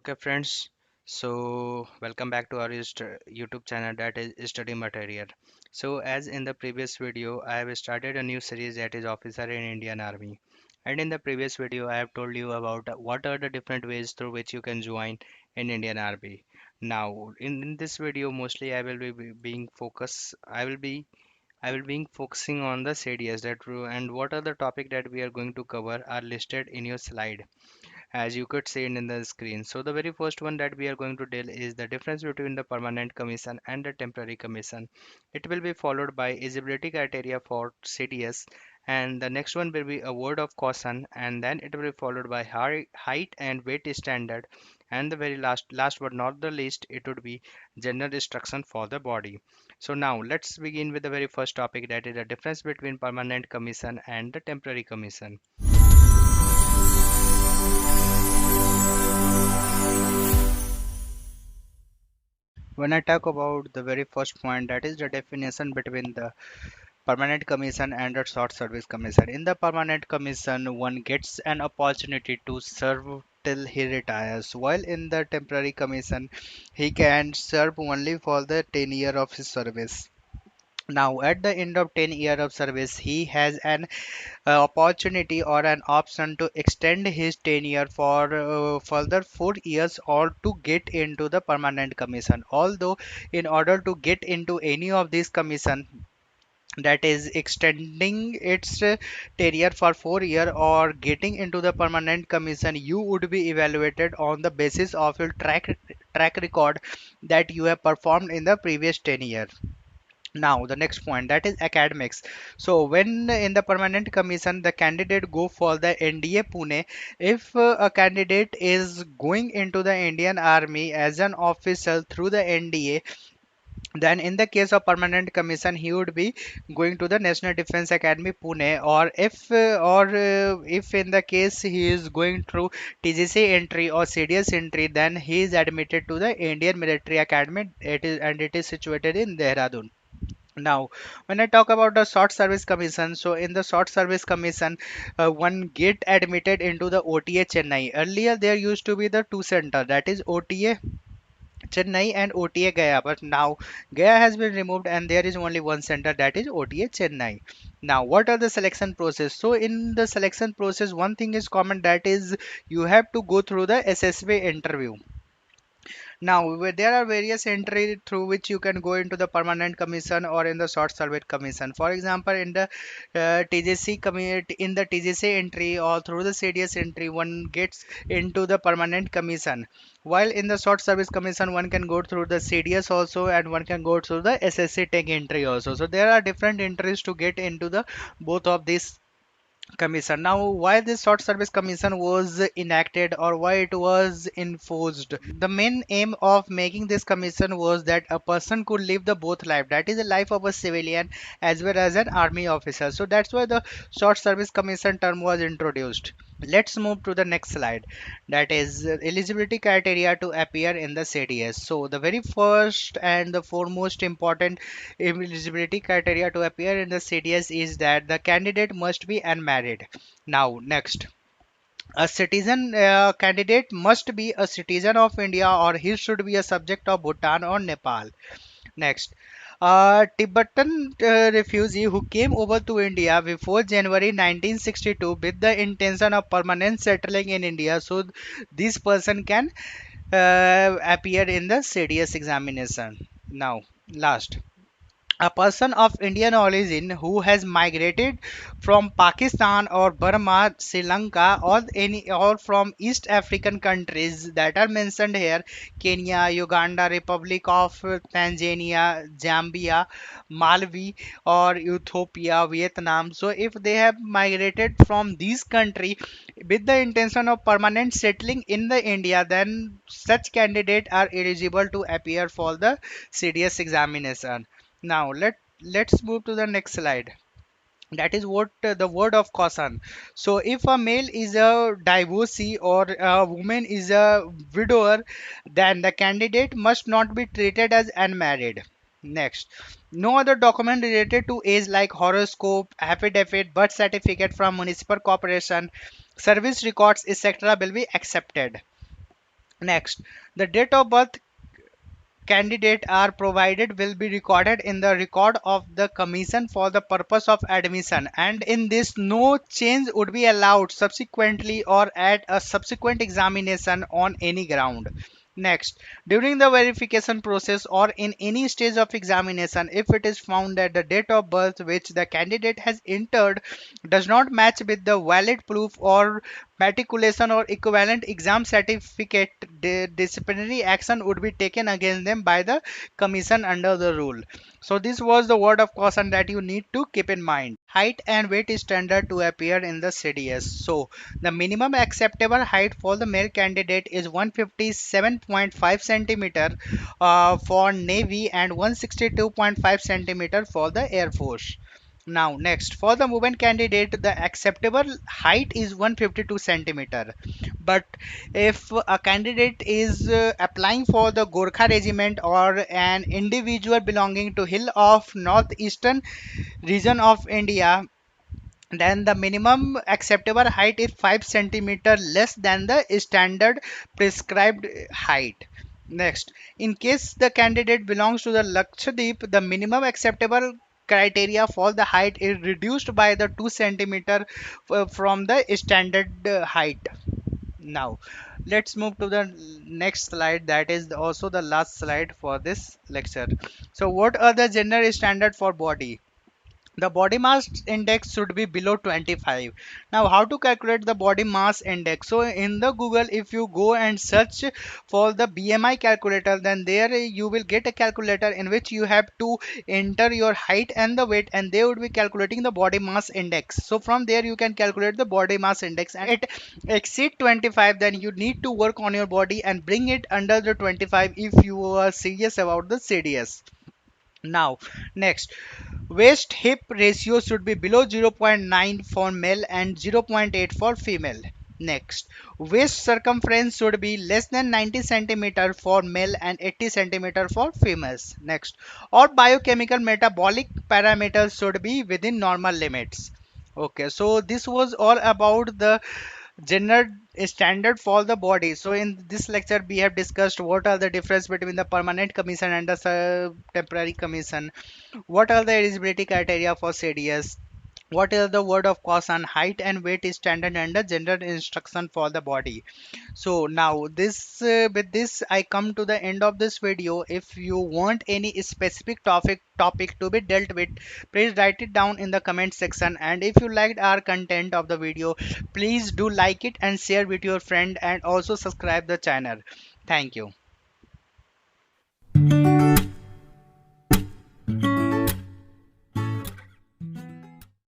Okay, friends. So, welcome back to our YouTube channel that is Study Material. So, as in the previous video, I have started a new series that is Officer in Indian Army. And in the previous video, I have told you about what are the different ways through which you can join in Indian Army. Now, in this video, mostly being focus. I will be focusing on the CDS that and what are the topic that we are going to cover are listed in your slide as you could see it in the screen. So the very first one that we are going to deal is the difference between the permanent commission and the temporary commission. It will be followed by eligibility criteria for CDS, and the next one will be a word of caution, and then it will be followed by height and weight standard, and the very last but not the least, it would be general instruction for the body. So now let's begin with the very first topic, that is the difference between permanent commission and the temporary commission. When I talk about the very first point, that is the definition between the permanent commission and the short service commission. In the permanent commission, one gets an opportunity to serve till he retires, while in the temporary commission, he can serve only for the 10 year of his service. Now, at the end of 10 year of service, he has an opportunity or an option to extend his tenure for further 4 years or to get into the permanent commission. Although, in order to get into any of these commission, that is extending its tenure for 4 year or getting into the permanent commission, you would be evaluated on the basis of your track record that you have performed in the previous 10 years. Now the next point, that is academics. So when in the permanent commission the candidate go for the NDA Pune, if a candidate is going into the Indian Army as an officer through the NDA, then in the case of permanent commission he would be going to the National Defence Academy Pune, or if in the case he is going through TGC entry or CDS entry, then he is admitted to the Indian Military Academy. It is situated in Dehradun. Now, when I talk about the short service commission, so in the short service commission, one get admitted into the OTA Chennai. Earlier, there used to be the two center, that is OTA Chennai and OTA Gaya, but now Gaya has been removed and there is only one center, that is OTA Chennai. Now, what are the selection process? So, in the selection process, one thing is common, that is you have to go through the SSB interview. Now, there are various entry through which you can go into the permanent commission or in the short service commission. For example, in the TGC community, in the TGC entry or through the CDS entry, one gets into the permanent commission. While in the short service commission, one can go through the CDS also, and one can go through the SSC tech entry also. So there are different entries to get into the both of these commission. Now, why this short service commission was enacted or why it was enforced? The main aim of making this commission was that a person could live the both life, that is the life of a civilian as well as an army officer. So that's why the short service commission term was introduced. Let's move to the next slide, that is eligibility criteria to appear in the CDS. So the very first and the foremost important eligibility criteria to appear in the CDS is that the candidate must be unmarried. Now next, a citizen candidate must be a citizen of India or he should be a subject of Bhutan or Nepal. Next, a Tibetan refugee who came over to India before January 1962 with the intention of permanent settling in India, so this person can appear in the CDS examination. Now, last, a person of Indian origin who has migrated from Pakistan or Burma, Sri Lanka, or any or from East African countries that are mentioned here: Kenya, Uganda, Republic of Tanzania, Zambia, Malawi, or Ethiopia, Vietnam. So, if they have migrated from these country with the intention of permanent settling in the India, then such candidate are eligible to appear for the CDS examination. Now let's move to the next slide. That is what the word of caution. So if a male is a divorcee or a woman is a widower, then the candidate must not be treated as unmarried. Next, no other document related to age like horoscope, affidavit, birth certificate from municipal corporation, service records, etc. will be accepted. Next, the date of birth candidate are provided will be recorded in the record of the commission for the purpose of admission, and in this no change would be allowed subsequently or at a subsequent examination on any ground. Next, during the verification process or in any stage of examination, if it is found that the date of birth which the candidate has entered does not match with the valid proof or matriculation or equivalent exam certificate, disciplinary action would be taken against them by the commission under the rule. So this was the word of caution that you need to keep in mind. Height and weight is standard to appear in the CDS. So the minimum acceptable height for the male candidate is 157.5 centimeter for Navy and 162.5 centimeter for the Air Force. Now, next, for the woman candidate, the acceptable height is 152 centimeter. But if a candidate is applying for the Gorkha regiment or an individual belonging to Hill of Northeastern region of India, then the minimum acceptable height is 5 centimeter less than the standard prescribed height. Next, in case the candidate belongs to the Lakshadweep, the minimum acceptable criteria for the height is reduced by the 2 centimeter from the standard height. Now, let's move to the next slide, that is also the last slide for this lecture. So, what are the general standard for body? The body mass index should be below 25. Now, how to calculate the body mass index? So in the Google, if you go and search for the BMI calculator, then there you will get a calculator in which you have to enter your height and the weight, and they would be calculating the body mass index. So from there you can calculate the body mass index, and it exceed 25, then you need to work on your body and bring it under the 25 if you are serious about the CDS. Now, next, waist hip ratio should be below 0.9 for male and 0.8 for female. Next, waist circumference should be less than 90 centimeter for male and 80 centimeter for females. Next, all biochemical metabolic parameters should be within normal limits. Okay, so this was all about the general standard for the body. So in this lecture we have discussed what are the difference between the permanent commission and the temporary commission, what are the eligibility criteria for CDS, what is the word of caution, height and weight is standard and the general instruction for the body. So now this with this I come to the end of this video. If you want any specific topic to be dealt with, please write it down in the comment section, and if you liked our content of the video, please do like it and share with your friend, and also subscribe the channel. Thank you.